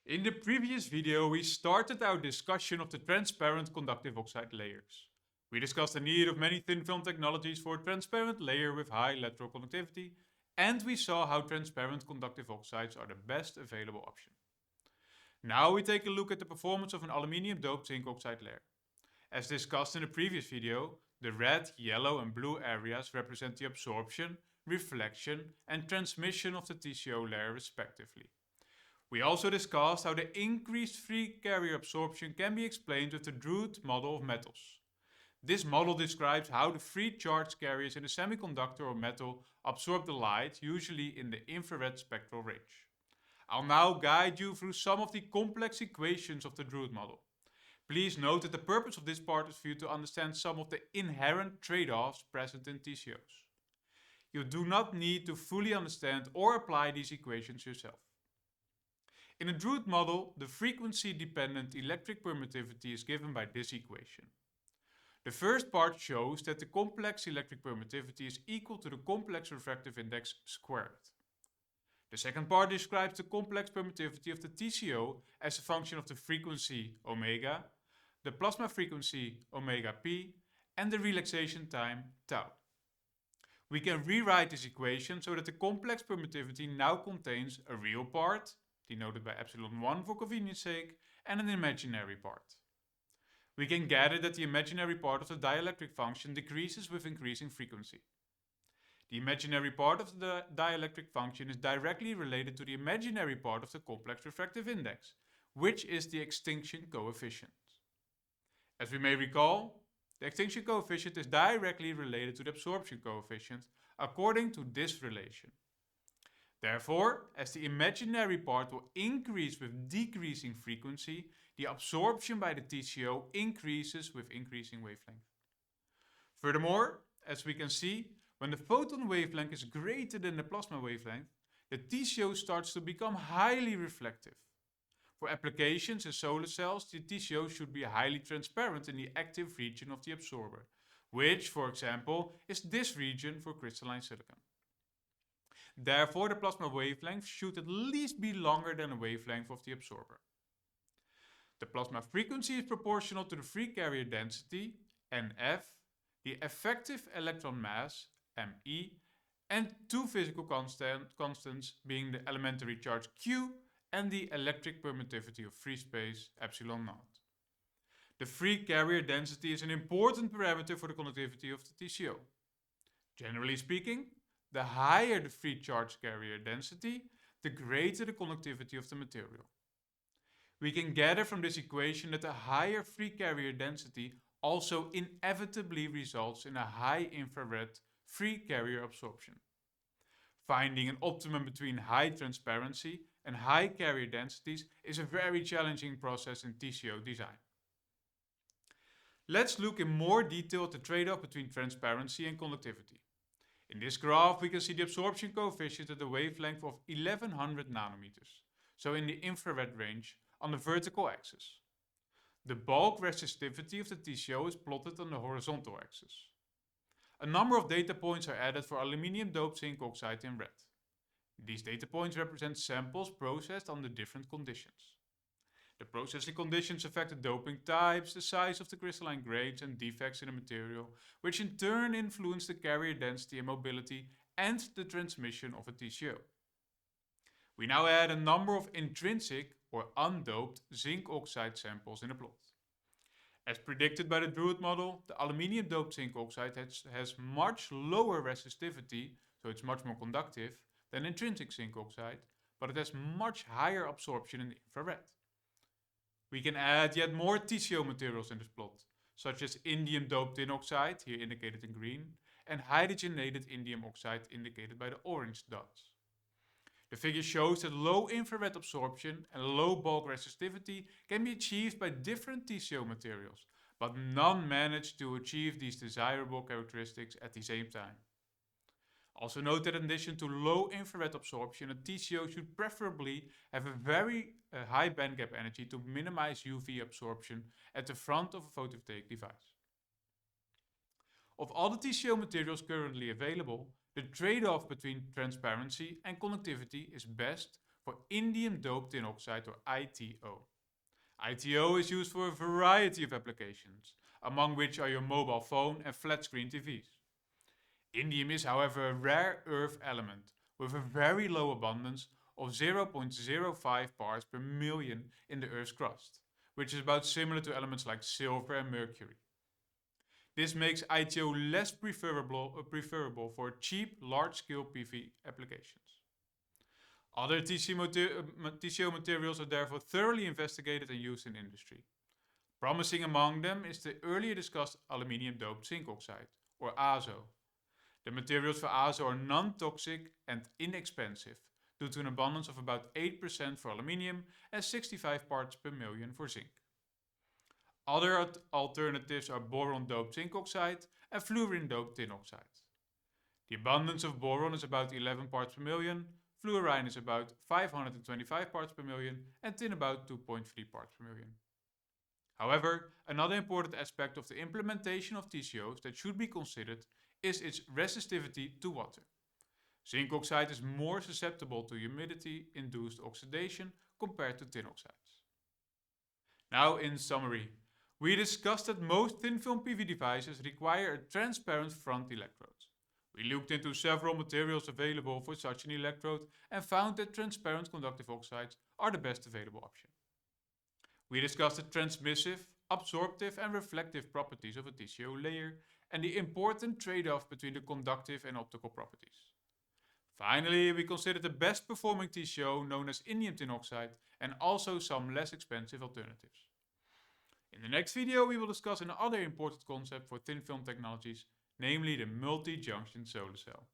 In the previous video, we started our discussion of the transparent conductive oxide layers. We discussed the need of many thin film technologies for a transparent layer with high lateral conductivity, and we saw how transparent conductive oxides are the best available option. Now we take a look at the performance of an aluminium doped zinc oxide layer. As discussed in the previous video, the red, yellow and blue areas represent the absorption, reflection and transmission of the TCO layer respectively. We also discussed how the increased free carrier absorption can be explained with the Drude model of metals. This model describes how the free charge carriers in a semiconductor or metal absorb the light, usually in the infrared spectral range. I'll now guide you through some of the complex equations of the Drude model. Please note that the purpose of this part is for you to understand some of the inherent trade-offs present in TCOs. You do not need to fully understand or apply these equations yourself. In a Drude model, the frequency-dependent electric permittivity is given by this equation. The first part shows that the complex electric permittivity is equal to the complex refractive index squared. The second part describes the complex permittivity of the TCO as a function of the frequency omega, the plasma frequency omega p, and the relaxation time tau. We can rewrite this equation so that the complex permittivity now contains a real part, denoted by epsilon 1 for convenience sake, and an imaginary part. We can gather that the imaginary part of the dielectric function decreases with increasing frequency. The imaginary part of the dielectric function is directly related to the imaginary part of the complex refractive index, which is the extinction coefficient. As we may recall, the extinction coefficient is directly related to the absorption coefficient according to this relation. Therefore, as the imaginary part will increase with decreasing frequency, the absorption by the TCO increases with increasing wavelength. Furthermore, as we can see, when the photon wavelength is greater than the plasma wavelength, the TCO starts to become highly reflective. For applications in solar cells, the TCO should be highly transparent in the active region of the absorber, which, for example, is this region for crystalline silicon. Therefore, the plasma wavelength should at least be longer than the wavelength of the absorber. The plasma frequency is proportional to the free carrier density, NF, the effective electron mass, ME, and two physical constants being the elementary charge Q and the electric permittivity of free space, epsilon naught. The free carrier density is an important parameter for the conductivity of the TCO. Generally speaking, the higher the free charge carrier density, the greater the conductivity of the material. We can gather from this equation that a higher free carrier density also inevitably results in a high infrared free carrier absorption. Finding an optimum between high transparency and high carrier densities is a very challenging process in TCO design. Let's look in more detail at the trade-off between transparency and conductivity. In this graph, we can see the absorption coefficient at a wavelength of 1100 nanometers, so in the infrared range, on the vertical axis. The bulk resistivity of the TCO is plotted on the horizontal axis. A number of data points are added for aluminium doped zinc oxide in red. These data points represent samples processed under different conditions. The processing conditions affect the doping types, the size of the crystalline grains and defects in the material, which in turn influence the carrier density and mobility and the transmission of a TCO. We now add a number of intrinsic or undoped zinc oxide samples in the plot. As predicted by the Drude model, the aluminium doped zinc oxide has much lower resistivity, so it's much more conductive, than intrinsic zinc oxide, but it has much higher absorption in the infrared. We can add yet more TCO materials in this plot, such as indium doped tin oxide, here indicated in green, and hydrogenated indium oxide indicated by the orange dots. The figure shows that low infrared absorption and low bulk resistivity can be achieved by different TCO materials, but none manage to achieve these desirable characteristics at the same time. Also note that in addition to low infrared absorption, a TCO should preferably have a very high bandgap energy to minimize UV absorption at the front of a photovoltaic device. Of all the TCO materials currently available, the trade-off between transparency and conductivity is best for indium doped tin oxide, or ITO. ITO is used for a variety of applications, among which are your mobile phone and flat screen TVs. Indium is, however, a rare earth element with a very low abundance of 0.05 parts per million in the Earth's crust, which is about similar to elements like silver and mercury. This makes ITO less preferable for cheap, large-scale PV applications. Other TCO materials are therefore thoroughly investigated and used in industry. Promising among them is the earlier discussed aluminium-doped zinc oxide, or AZO. The materials for AZO are non-toxic and inexpensive, due to an abundance of about 8% for aluminium and 65 parts per million for zinc. Other alternatives are boron-doped zinc oxide and fluorine-doped tin oxide. The abundance of boron is about 11 parts per million, fluorine is about 525 parts per million, and tin about 2.3 parts per million. However, another important aspect of the implementation of TCOs that should be considered is its resistivity to water. Zinc oxide is more susceptible to humidity-induced oxidation compared to tin oxides. Now, in summary, we discussed that most thin film PV devices require a transparent front electrode. We looked into several materials available for such an electrode and found that transparent conductive oxides are the best available option. We discussed the transmissive, absorptive and reflective properties of a TCO layer and the important trade-off between the conductive and optical properties. Finally, we considered the best performing TCO known as indium tin oxide and also some less expensive alternatives. In the next video we will discuss another important concept for thin film technologies, namely the multi-junction solar cell.